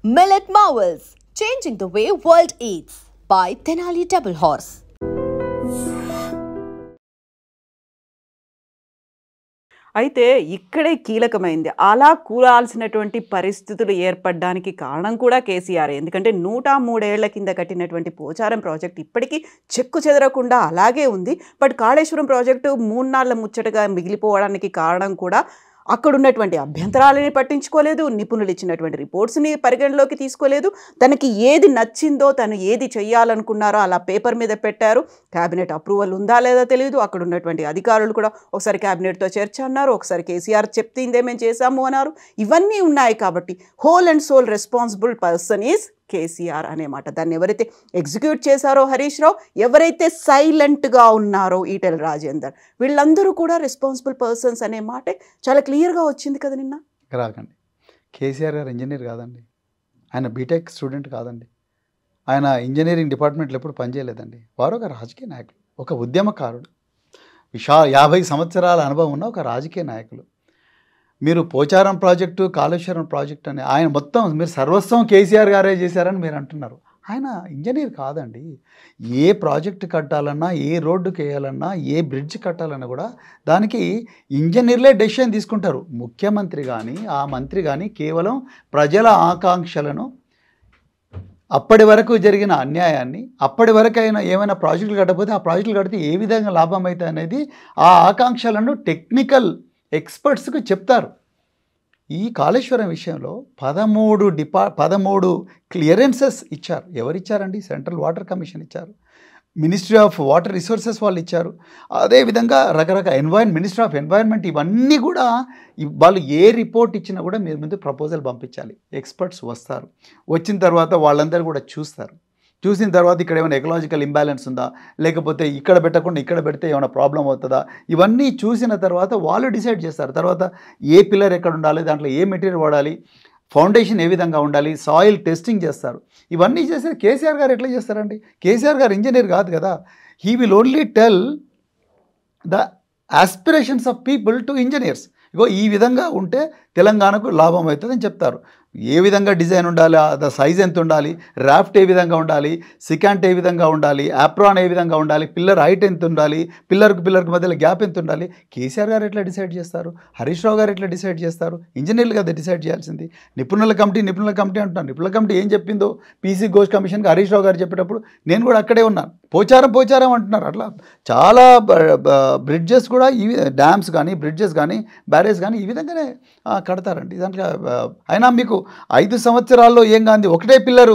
Millet Marvels, changing the way world eats by Tenali Double Horse. అయితే ఇక్కడే కీలకమైంది. అలా కూలాల్సినటువంటి పరిస్థితులు ఏర్పడడానికి కారణం కూడా కేసీఆర్. ఎందుకంటే 103 ఏళ్ల కింద కట్టినటువంటి పోచారం ప్రాజెక్ట్ ఇప్పటికీ చెక్కు చెదరకుండా అలాగే ఉంది. బట్ కాళేశ్వరం ప్రాజెక్టు 3 నాళ్ల ముచ్చటగా మిగిలిపోవడానికి కారణం కూడా అక్కడున్నటువంటి అభ్యంతరాలని పట్టించుకోలేదు, నిపుణులు ఇచ్చినటువంటి రిపోర్ట్స్ని పరిగణలోకి తీసుకోలేదు. తనకి ఏది నచ్చిందో, తను ఏది చెయ్యాలనుకున్నారో అలా పేపర్ మీద పెట్టారు. క్యాబినెట్ అప్రూవల్ ఉందా లేదా తెలియదు. అక్కడ ఉన్నటువంటి అధికారులు కూడా ఒకసారి క్యాబినెట్తో చర్చ అన్నారు, ఒకసారి కేసీఆర్ చెప్తుందే మేము చేశాము అన్నారు. ఇవన్నీ ఉన్నాయి కాబట్టి whole and sole responsible person is KCR అనే మాట. దాన్ని ఎవరైతే ఎగ్జిక్యూట్ చేశారో హరీష్ రావు, ఎవరైతే సైలెంట్గా ఉన్నారో ఈటెల రాజేందర్, వీళ్ళందరూ కూడా రెస్పాన్సిబుల్ పర్సన్స్ అనే మాట చాలా క్లియర్గా వచ్చింది కదా నిన్న. రాకండి, కేసీఆర్ గారు ఇంజనీర్ కాదండి, ఆయన బీటెక్ స్టూడెంట్ కాదండి, ఆయన ఇంజనీరింగ్ డిపార్ట్మెంట్లో ఎప్పుడు పనిచేయలేదండి. వారు ఒక రాజకీయ నాయకులు, ఒక ఉద్యమకారుడు, 50 సంవత్సరాల అనుభవం ఉన్న ఒక రాజకీయ నాయకులు. మీరు పోచారం ప్రాజెక్టు, కాళేశ్వరం ప్రాజెక్టు అని ఆయన మొత్తం మీరు సర్వస్వం కేసీఆర్ గారే చేశారని మీరు అంటున్నారు. ఆయన ఇంజనీర్ కాదండి. ఏ ప్రాజెక్టు కట్టాలన్నా, ఏ రోడ్డుకి వేయాలన్నా, ఏ బ్రిడ్జ్ కట్టాలన్నా కూడా దానికి ఇంజనీర్లే డెసిషన్ తీసుకుంటారు. ముఖ్యమంత్రి కానీ ఆ మంత్రి కానీ కేవలం ప్రజల ఆకాంక్షలను, అప్పటి వరకు జరిగిన అన్యాయాన్ని, అప్పటి వరకు అయినా ఏమైనా ప్రాజెక్టులు కట్టకపోతే ఆ ప్రాజెక్టులు కడితే ఏ విధంగా లాభం అవుతాయి అనేది ఆ ఆకాంక్షలను టెక్నికల్ ఎక్స్పర్ట్స్కి చెప్తారు. ఈ కాళేశ్వరం విషయంలో 13 క్లియరెన్సెస్ ఇచ్చారు. ఎవరు ఇచ్చారండి? సెంట్రల్ వాటర్ కమిషన్ ఇచ్చారు, మినిస్ట్రీ ఆఫ్ వాటర్ రిసోర్సెస్ వాళ్ళు ఇచ్చారు, అదేవిధంగా రకరకాల మినిస్ట్రీ ఆఫ్ ఎన్వైర్న్మెంట్, ఇవన్నీ కూడా వాళ్ళు ఏ రిపోర్ట్ ఇచ్చినా కూడా మీరు ముందు ప్రపోజల్ పంపించాలి. ఎక్స్పర్ట్స్ వస్తారు, వచ్చిన తర్వాత వాళ్ళందరూ కూడా చూస్తారు. చూసిన తర్వాత ఇక్కడ ఏమైనా ఎకలాజికల్ ఇంబ్యాలెన్స్ ఉందా, లేకపోతే ఇక్కడ పెట్టకుండా ఇక్కడ పెడితే ఏమైనా ప్రాబ్లం అవుతుందా, ఇవన్నీ చూసిన తర్వాత వాళ్ళు డిసైడ్ చేస్తారు. తర్వాత ఏ పిల్లర్ ఎక్కడ ఉండాలి, దాంట్లో ఏ మెటీరియల్ వాడాలి, ఫౌండేషన్ ఏ విధంగా ఉండాలి, సాయిల్ టెస్టింగ్ చేస్తారు. ఇవన్నీ చేస్తే కేసీఆర్ గారు ఎట్లా చేస్తారండి? కేసీఆర్ గారు ఇంజనీర్ కాదు కదా. He will only tell the aspirations of people to engineers. ఇగో ఈ విధంగా ఉంటే తెలంగాణకు లాభం అవుతుందని చెప్తారు. ఏ విధంగా డిజైన్ ఉండాలి, ద సైజ్ ఎంత ఉండాలి, రాఫ్ట్ ఏ విధంగా ఉండాలి, సికాంట్ ఏ విధంగా ఉండాలి, ఆప్రాన్ ఏ విధంగా ఉండాలి, పిల్లర్ హైట్ ఎంత ఉండాలి, పిల్లర్కి మధ్యలో గ్యాప్ ఎంత ఉండాలి, కేసీఆర్ గారు ఎట్లా డిసైడ్ చేస్తారు? హరీష్ రావు గారు ఎట్లా డిసైడ్ చేస్తారు? ఇంజనీర్లు కదా డిసైడ్ చేయాల్సింది. నిపుణుల కమిటీ అంటున్నాను. నిపుణుల కమిటీ ఏం చెప్పిందో పీసీ ఘోష్ కమిషన్కి హరీష్ రావు గారు చెప్పేటప్పుడు నేను కూడా అక్కడే ఉన్నాను. పోచారం అంటున్నారు. అట్లా చాలా బ్రిడ్జెస్ కూడా డ్యామ్స్ కానీ, బ్రిడ్జెస్ కానీ, బ్యారేజ్ కానీ ఈ విధంగానే కడతారండి. దాంట్లో అయినా మీకు 5 సంవత్సరాల్లో ఏం కాంది, ఒకటే పిల్లర్.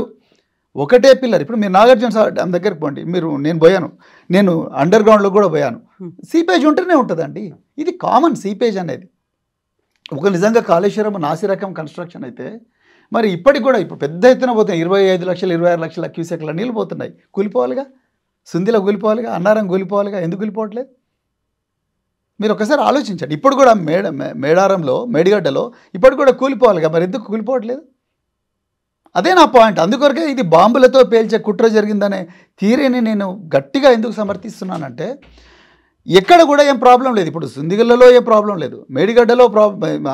ఇప్పుడు మీరు నాగార్జున డ్యామ్ దగ్గరికి పోండి, నేను పోయాను, నేను అండర్ గ్రౌండ్లో కూడా పోయాను. సీపేజ్ ఉంటూనే ఉంటుందండి. ఇది కామన్ సీపేజ్ అనేది. ఒక నిజంగా కాళేశ్వరం నాసిరకం కన్స్ట్రక్షన్ అయితే మరి ఇప్పటికి కూడా ఇప్పుడు పెద్ద ఎత్తున పోతున్నాయి. 25 లక్షలు 26 లక్షల క్యూసెక్ల నీళ్ళు పోతున్నాయి. కూలిపోవాలిగా, సుందిలో కూలిపోవాలిగా, అన్నారం కూలిపోవాలిగా. ఎందుకు కూలిపోవట్లేదు? మీరు ఒకసారి ఆలోచించండి. ఇప్పుడు కూడా మేడిగడ్డలో ఇప్పుడు కూడా కూలిపోవాలిగా, మరి ఎందుకు కూలిపోవట్లేదు? అదే నా పాయింట్. అందుకొరకే ఇది బాంబులతో పేల్చే కుట్ర జరిగిందనే థియరీని నేను గట్టిగా ఎందుకు సమర్థిస్తున్నానంటే, ఎక్కడ కూడా ఏం ప్రాబ్లం లేదు. ఇప్పుడు సుందిగల్లో ఏ ప్రాబ్లం లేదు, మేడిగడ్డలో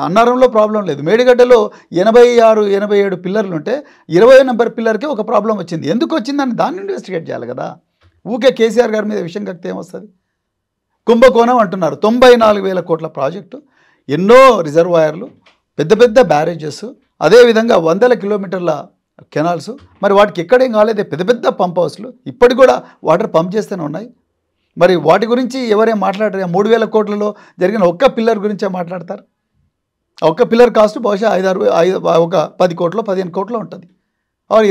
అన్నారంలో ప్రాబ్లం లేదు. మేడిగడ్డలో 86-87 పిల్లర్లు ఉంటే 20వ నెంబర్ పిల్లర్కే ఒక ప్రాబ్లం వచ్చింది. ఎందుకు వచ్చిందని దాన్ని ఇన్వెస్టిగేట్ చేయాలి కదా. ఊకే కేసీఆర్ గారి మీద విషయం కక్కితే ఏమొస్తుంది? కుంభకోణం అంటున్నారు. 94,000 కోట్ల ప్రాజెక్టు, ఎన్నో రిజర్వాయర్లు, పెద్ద బ్యారేజెస్, అదేవిధంగా 100 కిలోమీటర్ల కెనాల్స్. మరి వాటికి ఎక్కడేం కాలేదే, పెద్ద పంప్ హౌస్లు ఇప్పటికి కూడా వాటర్ పంప్ చేస్తూనే ఉన్నాయి. మరి వాటి గురించి ఎవరేం మాట్లాడరు? 3,000 కోట్లలో జరిగిన ఒక్క పిల్లర్ గురించే మాట్లాడతారు. ఒక్క పిల్లర్ కాస్ట్ బహుశా 10 కోట్లు 15 కోట్లు ఉంటుంది,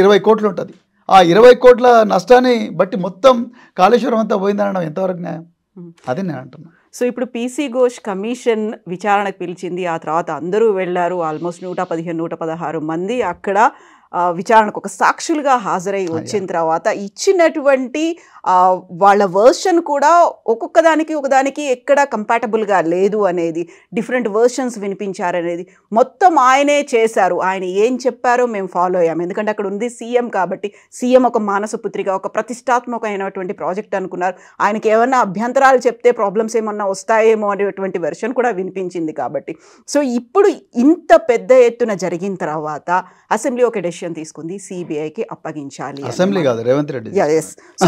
20 కోట్లు ఉంటుంది. ఆ 20 కోట్ల నష్టాన్ని బట్టి మొత్తం కాళేశ్వరం అంతా పోయిందనడం ఎంతవరకు న్యాయం? అదే నేను అంటున్నా. సో ఇప్పుడు పీసీ ఘోష్ కమిషన్ విచారణకు పిలిచింది. ఆ తర్వాత అందరూ వెళ్ళారు. ఆల్మోస్ట్ 115-116 మంది అక్కడ విచారణకు ఒక సాక్షులుగా హాజరై వచ్చిన తర్వాత ఇచ్చినటువంటి వాళ్ళ వర్షన్ కూడా ఒకదానికి ఎక్కడ కంపాటబుల్గా లేదు అనేది, డిఫరెంట్ వర్షన్స్ వినిపించారనేది మొత్తం ఆయనే చేశారు. ఆయన ఏం చెప్పారో మేము ఫాలో అయ్యాము. ఎందుకంటే అక్కడ ఉంది సీఎం కాబట్టి, సీఎం ఒక మానసపుత్రిక, ఒక ప్రతిష్టాత్మకమైనటువంటి ప్రాజెక్ట్ అనుకున్నారు. ఆయనకి ఏమన్నా అభ్యంతరాలు చెప్తే ప్రాబ్లమ్స్ ఏమన్నా వస్తాయేమో అనేటువంటి వెర్షన్ కూడా వినిపించింది కాబట్టి. సో ఇప్పుడు ఇంత పెద్ద ఎత్తున జరిగిన తర్వాత అసెంబ్లీ ఒక డెసిషన్ డెసిషన్ తీసుకుంది, సిబిఐకి అప్పగించాలి. అసెంబ్లీ కాదు, రేవంత్ రెడ్డి. సో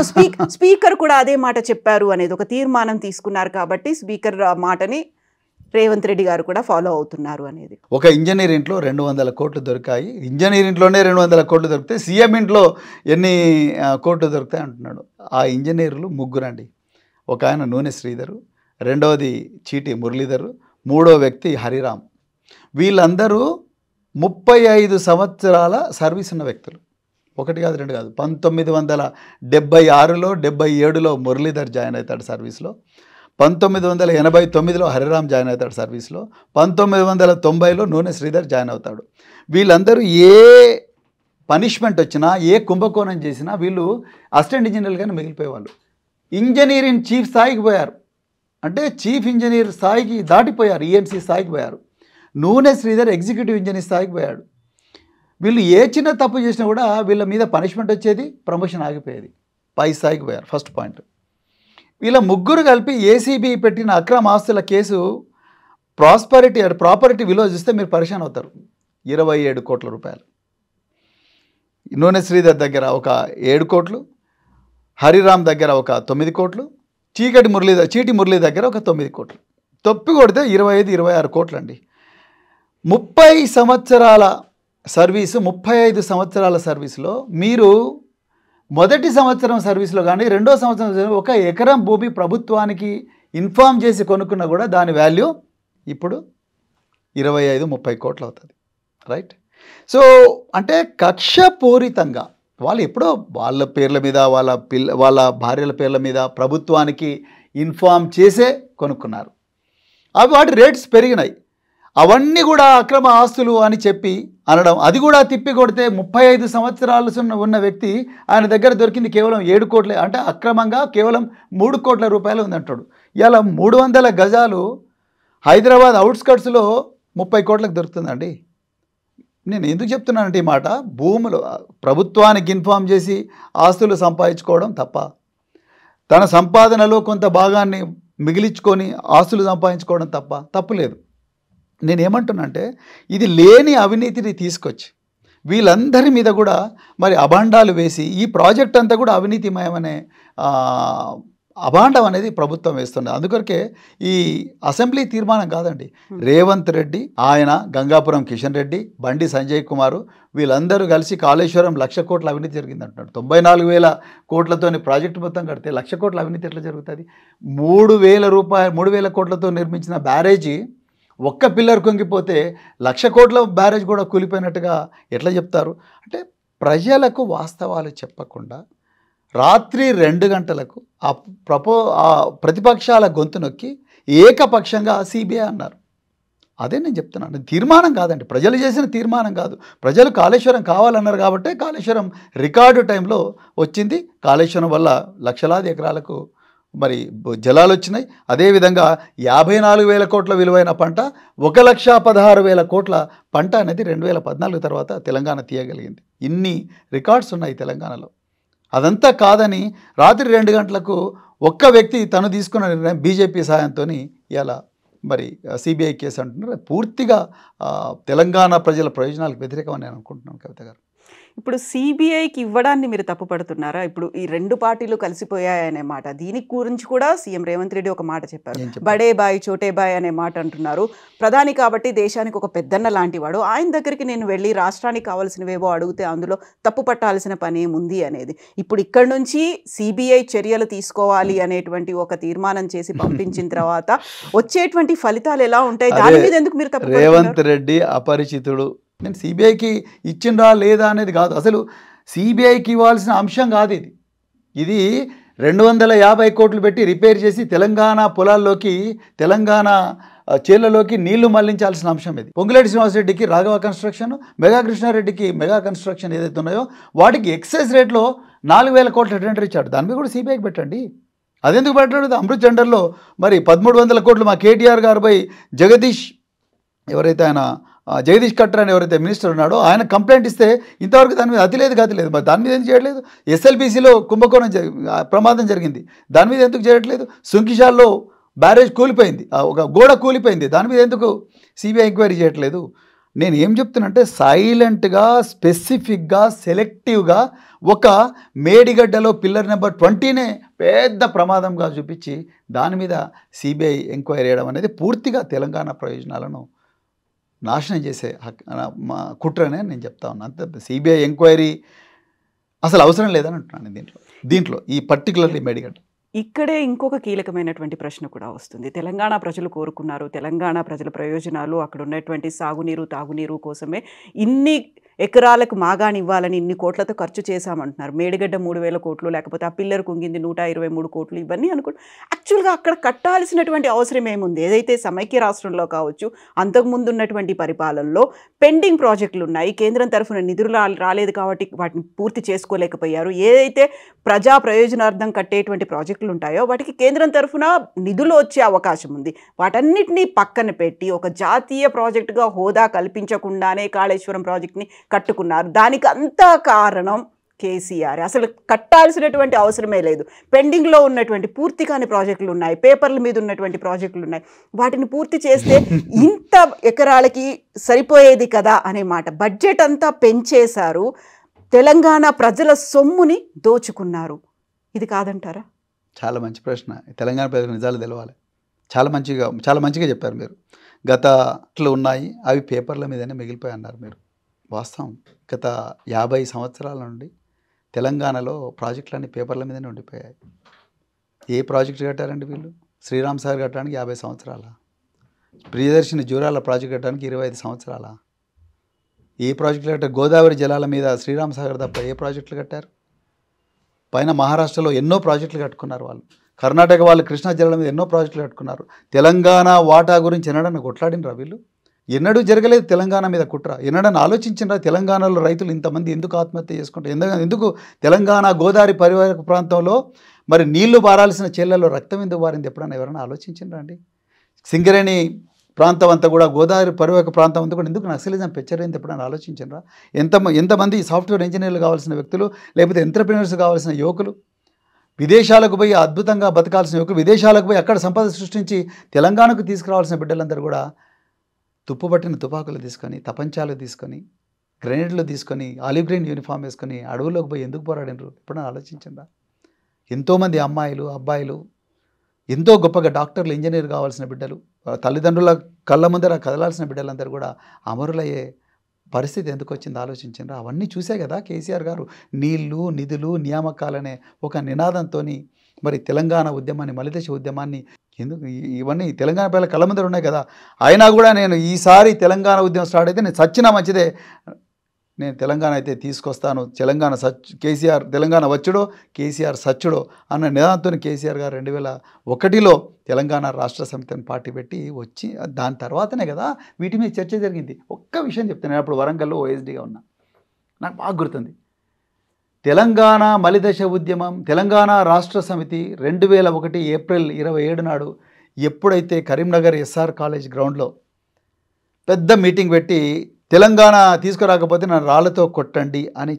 స్పీకర్ కూడా అదే మాట చెప్పారు అనేది ఒక తీర్మానం తీసుకున్నారు కాబట్టి స్పీకర్ మాటని రేవంత్ రెడ్డి గారు కూడా ఫాలో అవుతున్నారు అనేది. ఒక ఇంజనీర్ ఇంట్లో 200 కోట్లు దొరికాయి, ఇంజనీర్ ఇంట్లోనే 200 కోట్లు దొరికితే సీఎం ఇంట్లో ఎన్ని కోట్లు దొరుకుతాయి అంటున్నాడు. ఆ ఇంజనీర్లు ముగ్గురండి. ఒక ఆయన నూనె శ్రీధరు, రెండవది చీటి మురళీధరు, మూడో వ్యక్తి హరిరామ్. వీళ్ళందరూ 35 సంవత్సరాల సర్వీస్ ఉన్న వ్యక్తులు. ఒకటి కాదు, రెండు కాదు. 1976లో 77లో మురళీధర్ జాయిన్ అవుతాడు సర్వీస్లో, 1989లో హరిరామ్ జాయిన్ అవుతాడు సర్వీస్లో, 1990లో నూనె శ్రీధర్ జాయిన్ అవుతాడు. వీళ్ళందరూ ఏ పనిష్మెంట్ వచ్చినా, ఏ కుంభకోణం చేసినా వీళ్ళు అసిస్టెంట్ ఇంజనీర్లుగానే మిగిలిపోయేవాళ్ళు. ఇంజనీరింగ్ చీఫ్ స్థాయికి పోయారు, అంటే చీఫ్ ఇంజనీర్ స్థాయికి దాటిపోయారు, ఈఎన్సీ స్థాయికి పోయారు. నూనె శ్రీధర్ ఎగ్జిక్యూటివ్ ఇంజనీర్ స్థాయికి పోయాడు. వీళ్ళు ఏ చిన్న తప్పు చేసినా కూడా వీళ్ళ మీద పనిష్మెంట్ వచ్చేది, ప్రమోషన్ ఆగిపోయేది, పై స్థాయికి పోయారు. First point. వీళ్ళ ముగ్గురు కలిపి ఏసీబీ పెట్టిన అక్రమ ఆస్తుల కేసు ప్రాపర్టీ విలువ చూస్తే మీరు పరిశాన్ అవుతారు. 27 కోట్ల రూపాయలు. నూనె శ్రీధర్ దగ్గర ఒక 7 కోట్లు, హరిరామ్ దగ్గర ఒక 9 కోట్లు, చీటి మురళి దగ్గర ఒక 9 కోట్లు. తప్పి కొడితే 25-26 కోట్లు అండి. 30 సంవత్సరాల సర్వీసు, 35 సంవత్సరాల సర్వీసులో మీరు మొదటి సంవత్సరం సర్వీస్లో కానీ రెండో సంవత్సరం 1 ఎకరం భూమి ప్రభుత్వానికి ఇన్ఫార్మ్ చేసి కొనుక్కున్నా కూడా దాని వాల్యూ ఇప్పుడు 25-30 కోట్లు అవుతుంది. రైట్. సో అంటే కక్షపూరితంగా వాళ్ళు ఎప్పుడో వాళ్ళ పేర్ల మీద, వాళ్ళ భార్యల పేర్ల మీద ప్రభుత్వానికి ఇన్ఫార్మ్ చేసే కొనుక్కున్నారు. అవి వాటి రేట్స్ పెరిగినాయి. అవన్నీ కూడా అక్రమ ఆస్తులు అని చెప్పి అనడం, అది కూడా తిప్పి కొడితే 35 సంవత్సరాలు ఉన్న వ్యక్తి ఆయన దగ్గర దొరికింది కేవలం 7 కోట్లే, అంటే అక్రమంగా కేవలం 3 కోట్ల రూపాయలు ఉందంటాడు. ఇలా 300 గజాలు హైదరాబాద్ అవుట్స్కట్స్లో 30 కోట్లకు దొరుకుతుందండి. నేను ఎందుకు చెప్తున్నానంటే ఈ మాట, భూములు ప్రభుత్వానికి ఇన్ఫార్మ్ చేసి ఆస్తులు సంపాదించుకోవడం తప్ప, తన సంపాదనలో కొంత భాగాన్ని మిగిలించుకొని ఆస్తులు సంపాదించుకోవడం తప్పులేదు. నేనేమంటున్నానంటే ఇది లేని అవినీతిని తీసుకొచ్చి వీళ్ళందరి మీద కూడా మరి అభాండాలు వేసి ఈ ప్రాజెక్ట్ అంతా కూడా అవినీతిమయమనే అభాండం అనేది ప్రభుత్వం వేస్తుంది. అందుకొరకే ఈ అసెంబ్లీ తీర్మానం కాదండి, రేవంత్ రెడ్డి, ఆయన గంగాపురం కిషన్ రెడ్డి, బండి సంజయ్ కుమారు వీళ్ళందరూ కలిసి కాళేశ్వరం 1,00,000 కోట్ల అవినీతి జరిగింది అంటున్నాడు. 94,000 కోట్లతోని ప్రాజెక్టు మొత్తం కడితే 1,00,000 కోట్ల అవినీతి ఎట్లా జరుగుతుంది? 3,000 కోట్లతో నిర్మించిన బ్యారేజీ ఒక్క పిల్లర్ కుంగిపోతే 1,00,000 కోట్ల బ్యారేజ్ కూడా కూలిపోయినట్టుగా ఎట్లా చెప్తారు? అంటే ప్రజలకు వాస్తవాలు చెప్పకుండా రాత్రి 2 గంటలకు ఆ ప్రతిపక్షాల గొంతు నొక్కి ఏకపక్షంగా సిబిఐ అన్నారు. అదే నేను చెప్తున్నాను, తీర్మానం కాదండి, ప్రజలు చేసిన తీర్మానం కాదు. ప్రజలు కాళేశ్వరం కావాలన్నారు కాబట్టి కాళేశ్వరం రికార్డు టైంలో వచ్చింది. కాళేశ్వరం వల్ల లక్షలాది ఎకరాలకు మరి జలాలు వచ్చినాయి. అదేవిధంగా 54,000 కోట్ల విలువైన పంట, 1,16,000 కోట్ల పంట అనేది 2014 తర్వాత తెలంగాణ తీయగలిగింది. ఇన్ని రికార్డ్స్ ఉన్నాయి తెలంగాణలో. అదంతా కాదని రాత్రి 2 గంటలకు ఒక్క వ్యక్తి తను తీసుకున్న నిర్ణయం బీజేపీ సాయంతో ఇలా మరి సిబిఐ కేసు అంటున్నారు. పూర్తిగా తెలంగాణ ప్రజల ప్రయోజనాలకు వ్యతిరేకమని నేను అనుకుంటున్నాను కవిత గారు. ఇప్పుడు సిబిఐకి ఇవ్వడాన్ని మీరు తప్పుపడుతున్నారా? ఇప్పుడు ఈ 2 పార్టీలు కలిసిపోయాయనే మాట, దీని గురించి కూడా సీఎం రేవంత్ రెడ్డి ఒక మాట చెప్పారు. బడే బాయ్ చోటే బాయ్ అనే మాట అంటున్నారు. ప్రధాని కాబట్టి దేశానికి ఒక పెద్దన్న లాంటి వాడు, ఆయన దగ్గరికి నేను వెళ్ళి రాష్ట్రానికి కావాల్సినవేవో అడిగితే అందులో తప్పు పట్టాల్సిన పని ఏముంది అనేది. ఇప్పుడు ఇక్కడ నుంచి సిబిఐ చర్యలు తీసుకోవాలి అనేటువంటి ఒక తీర్మానం చేసి పంపించిన తర్వాత వచ్చేటువంటి ఫలితాలు ఎలా ఉంటాయి? దాని మీద ఎందుకు మీరు తప్పు? రేవంత్ రెడ్డి అపరిచితుడు. నేను సిబిఐకి ఇచ్చిందా లేదా అనేది కాదు, అసలు సిబిఐకి ఇవ్వాల్సిన అంశం కాదు ఇది. ఇది 250 కోట్లు పెట్టి రిపేర్ చేసి తెలంగాణ పొలాల్లోకి, తెలంగాణ చేళ్లలోకి నీళ్లు మళ్లించాల్సిన అంశం ఇది. పొంగులేటి శ్రీనివాసరెడ్డికి రాఘవ కన్స్ట్రక్షన్, మెగా కృష్ణారెడ్డికి మెగా కన్స్ట్రక్షన్ ఏదైతే ఉన్నాయో వాటికి ఎక్సైజ్ రేట్లో 4,000 కోట్ల టెండర్ ఇచ్చాడు. దాని మీద కూడా సిబిఐకి పెట్టండి. అదెందుకు పెట్టలేదు? అమృత్ టెండర్లో మరి 1,300 కోట్లు మా కేటీఆర్ గారిపై జగదీష్, ఎవరైతే ఆయన జగదీష్ కట్టర్ అని ఎవరైతే మినిస్టర్ ఉన్నాడో ఆయన కంప్లైంట్ ఇస్తే ఇంతవరకు దాని మీద అతి లేదు గతి లేదు. మరి దాని మీద ఎందుకు చేయట్లేదు? ఎస్ఎల్బీసీలో కుంభకోణం ప్రమాదం జరిగింది, దాని మీద ఎందుకు చేయట్లేదు? సుంకిషాల్లో బ్యారేజ్ కూలిపోయింది, ఒక గోడ కూలిపోయింది, దాని మీద ఎందుకు సిబిఐ ఎంక్వైరీ చేయట్లేదు? నేను ఏం చెప్తున్నంటే సైలెంట్గా స్పెసిఫిక్గా సెలెక్టివ్గా ఒక మేడిగడ్డలో పిల్లర్ నెంబర్ 20నే పెద్ద ప్రమాదంగా చూపించి దాని మీద సిబిఐ ఎంక్వైరీ చేయడం అనేది పూర్తిగా తెలంగాణ ప్రయోజనాలను నాశనం చేసే కుట్రనే నేను చెప్తా ఉన్నాను. అంతే, సిబిఐ ఎంక్వైరీ అసలు అవసరం లేదని అంటున్నాను దీంట్లో ఈ పర్టికులర్లీ మేడిగడ్డ. ఇక్కడే ఇంకొక కీలకమైనటువంటి ప్రశ్న కూడా వస్తుంది. తెలంగాణ ప్రజలు కోరుకున్నారు, తెలంగాణ ప్రజల ప్రయోజనాలు, అక్కడ ఉన్నటువంటి సాగునీరు తాగునీరు కోసమే ఇన్ని ఎకరాలకు మాగాని ఇవ్వాలని ఇన్ని కోట్లతో ఖర్చు చేశామంటున్నారు. మేడిగడ్డ 3,000 కోట్లు, లేకపోతే ఆ పిల్లర్ కుంగింది 123 కోట్లు, ఇవన్నీ అనుకుంటు యాక్చువల్గా అక్కడ కట్టాల్సినటువంటి అవసరం ఏముంది? ఏదైతే సమైక్య రాష్ట్రంలో కావచ్చు, అంతకుముందు ఉన్నటువంటి పరిపాలనలో పెండింగ్ ప్రాజెక్టులు ఉన్నాయి, కేంద్రం తరఫున నిధులు రాలేదు కాబట్టి వాటిని పూర్తి చేసుకోలేకపోయారు. ఏదైతే ప్రజా ప్రయోజనార్థం కట్టేటువంటి ప్రాజెక్టులు ఉంటాయో వాటికి కేంద్రం తరఫున నిధులు వచ్చే అవకాశం ఉంది. వాటన్నిటినీ పక్కన పెట్టి ఒక జాతీయ ప్రాజెక్టుగా హోదా కల్పించకుండానే కాళేశ్వరం ప్రాజెక్ట్ని కట్టుకున్నారు. దానికి అంతా కారణం కేసీఆర్. అసలు కట్టాల్సినటువంటి అవసరమే లేదు. పెండింగ్లో ఉన్నటువంటి పూర్తి కాని ప్రాజెక్టులు ఉన్నాయి, పేపర్ల మీద ఉన్నటువంటి ప్రాజెక్టులు ఉన్నాయి. వాటిని పూర్తి చేస్తే ఇంత ఎకరాలకి సరిపోయేది కదా అనే మాట. బడ్జెట్ అంతా పెంచేశారు, తెలంగాణ ప్రజల సొమ్ముని దోచుకున్నారు. ఇది కాదంటారా? చాలా మంచి ప్రశ్న. తెలంగాణ ప్రజల నిజాలు తెలవాలి. చాలా మంచిగా చెప్పారు మీరు. గతట్లు ఉన్నాయి, అవి పేపర్ల మీదనే మిగిలిపోయి అన్నారు మీరు. వాస్తవం. గత 50 సంవత్సరాల నుండి తెలంగాణలో ప్రాజెక్టులన్నీ పేపర్ల మీదనే ఉండిపోయాయి. ఏ ప్రాజెక్టు కట్టారండి వీళ్ళు? శ్రీరామ్ సాగర్ కట్టడానికి 50 సంవత్సరాల, ప్రియదర్శిని జూరాల ప్రాజెక్టు కట్టడానికి 25 సంవత్సరాల. ఏ ప్రాజెక్టులు కట్టారు? గోదావరి జలాల మీద శ్రీరామ్ సాగర్ తప్ప ఏ ప్రాజెక్టులు కట్టారు? పైన మహారాష్ట్రలో ఎన్నో ప్రాజెక్టులు కట్టుకున్నారు వాళ్ళు. కర్ణాటక వాళ్ళు కృష్ణా జలాల మీద ఎన్నో ప్రాజెక్టులు కట్టుకున్నారు. తెలంగాణ వాటా గురించి ఎన్నడన్నా కొట్లాడినరా వీళ్ళు? ఎన్నడూ జరగలేదు తెలంగాణ మీద కుట్ర. ఎన్నడన్నా ఆలోచించినరా తెలంగాణలో రైతులు ఇంతమంది ఎందుకు ఆత్మహత్య చేసుకుంటారు? ఎందుకు తెలంగాణ గోదావరి పరివాహక ప్రాంతంలో మరి నీళ్లు పారాల్సిన చెల్లెల్లో రక్తం ఎందుకు పారింది? ఎప్పుడన్నా ఎవరైనా ఆలోచించినరా అండి? సింగరేణి ప్రాంతం అంతా కూడా, గోదావరి పరివాహక ప్రాంతం అంతా కూడా ఎందుకు నక్సలిజం పెచ్చరైంది ఎప్పుడైనా ఆలోచించరా? ఎంతమంది సాఫ్ట్వేర్ ఇంజనీర్లు కావాల్సిన వ్యక్తులు, లేకపోతే ఎంటర్‌ప్రెన్యూర్స్ కావాల్సిన యువకులు, విదేశాలకు పోయి అద్భుతంగా బతకాల్సిన యువకులు, విదేశాలకు పోయి అక్కడ సంపద సృష్టించి తెలంగాణకు తీసుకురావాల్సిన బిడ్డలందరూ కూడా తుప్పుపట్టిన తుపాకులు తీసుకొని, తపంచాలు తీసుకొని, గ్రెనేడ్లు తీసుకొని, ఆలివ్ గ్రీన్ యూనిఫామ్ వేసుకొని అడవుల్లోకి పోయి ఎందుకు పోరాడినరు? ఎప్పుడైనా ఆలోచించరా? ఎంతోమంది అమ్మాయిలు, అబ్బాయిలు ఎంతో గొప్పగా డాక్టర్లు, ఇంజనీర్ కావాల్సిన బిడ్డలు, తల్లిదండ్రుల కళ్ళ ముందర కదలాల్సిన బిడ్డలందరూ కూడా అమరులయ్యే పరిస్థితి ఎందుకు వచ్చిందో ఆలోచించరా? అవన్నీ చూసే కదా కేసీఆర్ గారు నీళ్లు, నిధులు, నియామకాలనే ఒక నినాదంతో మరి తెలంగాణ ఉద్యమాన్ని, మలిదశ ఉద్యమాన్ని ఎందుకు ఇవన్నీ తెలంగాణ పిల్లల కళ్ళ ముందర ఉన్నాయి కదా. అయినా కూడా నేను ఈసారి తెలంగాణ ఉద్యమం స్టార్ట్ అయితే నేను చచ్చినా మంచిదే, నేను తెలంగాణ అయితే తీసుకొస్తాను, కేసీఆర్ తెలంగాణ వచ్చుడో కేసీఆర్ సచ్చుడో అన్న నిదానంతో కేసీఆర్ గారు 2001లో తెలంగాణ రాష్ట్ర సమితిని పార్టీ పెట్టి వచ్చి దాని తర్వాతనే కదా వీటి మీద చర్చ జరిగింది. ఒక్క విషయం చెప్తాను. నేను అప్పుడు వరంగల్లో ఓఎస్డీగా ఉన్నా, నాకు బాగా గుర్తుంది. తెలంగాణ మలిదశ ఉద్యమం, తెలంగాణ రాష్ట్ర సమితి 2001 ఏప్రిల్ 27 నాడు ఎప్పుడైతే కరీంనగర్ ఎస్ఆర్ కాలేజ్ గ్రౌండ్లో పెద్ద మీటింగ్ పెట్టి తెలంగాణ తీసుకురాకపోతే నన్ను రాళ్లతో కొట్టండి అని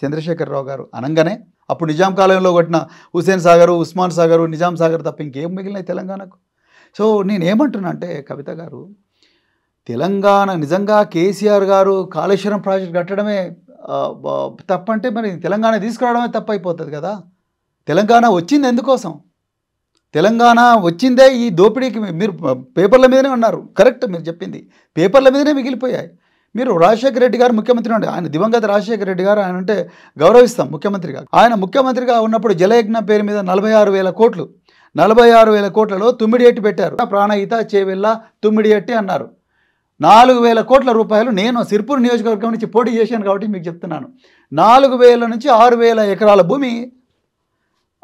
చంద్రశేఖరరావు గారు అనగానే, అప్పుడు నిజాం కాలంలో కొట్టిన హుస్సేన్ సాగరు, ఉస్మాన్ సాగరు, నిజాం సాగర్ తప్ప ఇంకేం మిగిలినాయి తెలంగాణకు? సో నేనేమంటున్నా అంటే కవిత గారు, తెలంగాణ నిజంగా కేసీఆర్ గారు కాళేశ్వరం ప్రాజెక్ట్ కట్టడమే తప్పంటే మరి తెలంగాణ తీసుకురావడమే తప్పైపోతుంది కదా. తెలంగాణ వచ్చింది ఎందుకోసం? తెలంగాణ వచ్చిందే ఈ దోపిడీకి. మీరు పేపర్ల మీదనే ఉన్నారు, కరెక్ట్ మీరు చెప్పింది, పేపర్ల మీదనే మిగిలిపోయాయి. మీరు రాజశేఖర రెడ్డి గారు ముఖ్యమంత్రి ఉండే, ఆయన దివంగత రాజశేఖర రెడ్డి గారు, ఆయన అంటే గౌరవిస్తాం ముఖ్యమంత్రిగా. ఆయన ముఖ్యమంత్రిగా ఉన్నప్పుడు జలయజ్ఞ పేరు మీద 46,000 కోట్లు, 46,000 కోట్లలో తుమ్మిడిఎట్టి పెట్టారు. ప్రాణహిత, చేవెళ్ళ, తుమ్మిడిఎట్టి అన్నారు. 4,000 కోట్ల రూపాయలు నేను సిర్పూర్ నియోజకవర్గం నుంచి పోటీ చేశాను కాబట్టి మీకు చెప్తున్నాను. 4,000 నుంచి 6,000 ఎకరాల భూమి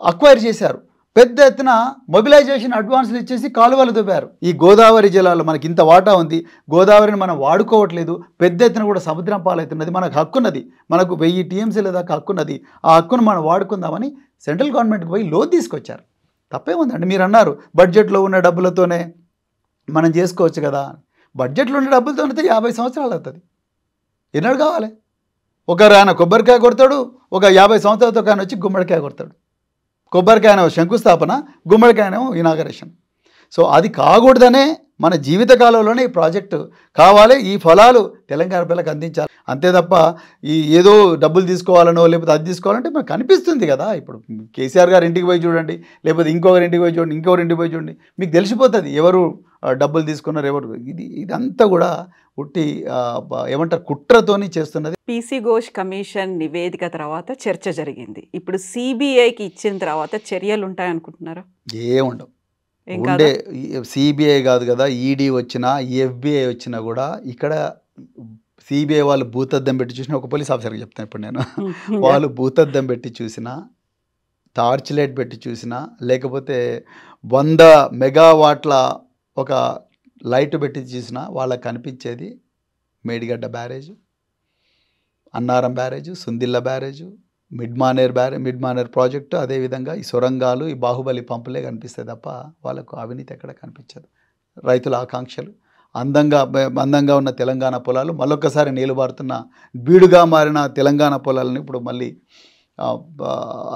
అక్వైర్ చేశారు. పెద్ద ఎత్తున మొబిలైజేషన్ అడ్వాన్స్లు ఇచ్చేసి కాలువలు దువ్వారు. ఈ గోదావరి జలాలు మనకి ఇంత వాటా ఉంది, గోదావరిని మనం వాడుకోవట్లేదు, పెద్ద ఎత్తున కూడా సముద్రం పాలవుతున్నది, మనకు హక్కున్నది, మనకు 1000 టీఎంసీల దాకా హక్కున్నది, ఆ హక్కును మనం వాడుకుందామని సెంట్రల్ గవర్నమెంట్కి పోయి లోన్ తీసుకొచ్చారు. తప్పేముందండి? మీరు అన్నారు బడ్జెట్లో ఉన్న డబ్బులతోనే మనం చేసుకోవచ్చు కదా. బడ్జెట్లో ఉన్న డబ్బులతోనైతే 50 సంవత్సరాలు అవుతుంది. ఎన్నడు కావాలి? ఒకరు ఆయన కొబ్బరికాయ కొడతాడు, ఒక 50 సంవత్సరాలతో ఆయన వచ్చి గుమ్మడికాయ కొడతాడు. కొబ్బరికాయన శంకుస్థాపన, గుమ్మడికాయనేమో ఇనాగరేషన్. సో అది కాకూడదనే మన జీవితకాలంలోనే ఈ ప్రాజెక్టు కావాలి, ఈ ఫలాలు తెలంగాణ పిల్లలకు అందించాలి. అంతే తప్ప ఈ ఏదో డబ్బులు తీసుకోవాలనో లేకపోతే అది తీసుకోవాలంటే మనకు కనిపిస్తుంది కదా. ఇప్పుడు కేసీఆర్ గారు ఇంటికి పోయి చూడండి, లేకపోతే ఇంకొకరి ఇంటికి పోయి చూడండి, ఇంకొకరి ఇంటికి పోయి చూడండి, మీకు తెలిసిపోతుంది ఎవరు డబ్బులు తీసుకున్నారు ఎవరు. ఇదంతా కూడా ఉట్టి ఏమంటారు కుట్రతోని చేస్తున్నది. పీసీ ఘోష్ కమిషన్ నివేదిక తర్వాత చర్చ జరిగింది. ఇప్పుడు సిబిఐకి ఇచ్చిన తర్వాత చర్యలు ఉంటాయనుకుంటున్నారా? ఏముండవు. ఉండే సిబిఐ కాదు కదా, ఈడీ వచ్చినా ఎఫ్బిఐ వచ్చినా కూడా ఇక్కడ సిబిఐ వాళ్ళు భూతద్దం పెట్టి చూసినా, ఒక పోలీస్ ఆఫీసర్కి చెప్తాను ఇప్పుడు నేను, వాళ్ళు భూతద్దం పెట్టి చూసినా, టార్చ్ లైట్ పెట్టి చూసినా, లేకపోతే 100 మెగావాట్ల ఒక లైట్ పెట్టి చూసినా వాళ్ళకి కనిపించేది Medigadda barrage, Annaram barrage, Sundilla barrage, mid Maner project, అదేవిధంగా ఈ సొరంగాలు, ఈ బాహుబలి పంపులే కనిపిస్తాయి తప్ప వాళ్ళకు అవినీతి ఎక్కడ కనిపించదు. రైతుల ఆకాంక్షలు, అందంగా ఉన్న తెలంగాణ పొలాలు, మళ్ళొక్కసారి నీలుబారుతున్న బీడుగా మారిన తెలంగాణ పొలాలను ఇప్పుడు మళ్ళీ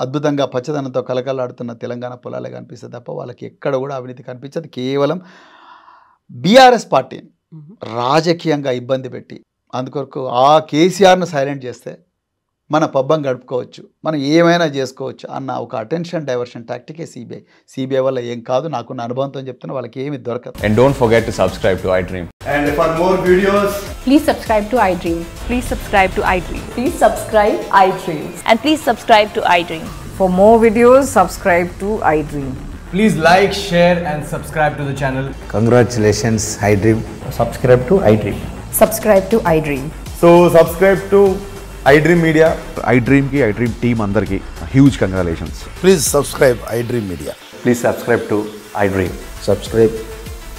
అద్భుతంగా పచ్చదనంతో కలకలాడుతున్న తెలంగాణ పొలాలే కనిపిస్తుంది తప్ప వాళ్ళకి ఎక్కడ కూడా అవినీతి కనిపించదు. కేవలం బీఆర్ఎస్ పార్టీని రాజకీయంగా ఇబ్బంది పెట్టి అందుకొరకు ఆ కేసీఆర్ను సైలెంట్ చేస్తే మన పబ్బం గడుపుకోవచ్చు, మనం ఏమైనా చేసుకోవచ్చు అన్న ఒక అటెన్షన్ డైవర్షన్ టాక్టికే సిబిఐ వల్ల ఏం కాదు. నాకున్న అనుభవంతో చెప్తున్నా, వాళ్ళకి ఏమి దొరకదు. And don't forget to subscribe to iDream. And for more videos, please subscribe to iDream. Please subscribe to iDream. Please subscribe iDream. And please subscribe to iDream. For more videos, subscribe to iDream. Please like, share and subscribe to the channel. Congratulations, iDream. Subscribe to iDream. Subscribe to iDream. So subscribe to iDream Media. iDream team andarki huge congratulations. Please subscribe iDream Media. Please subscribe to iDream. Subscribe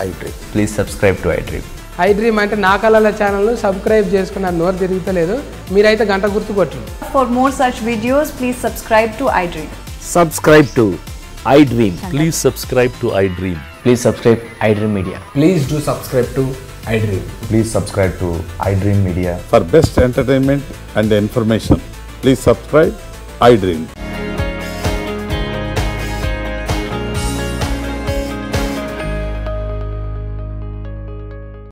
iDream. Please subscribe to iDream. iDream అంటే నా కళల ఛానల్ను subscribe చేసుకున్న నోరు తిరుగుతలేదు, మీరైతే గంట గుర్తు కొట్టండి. For more such videos, please subscribe to iDream. Subscribe to iDream. Please subscribe to iDream. Please subscribe iDream Media. Please do subscribe to iDream. Please subscribe to iDream Media. For best entertainment and information, please subscribe iDream.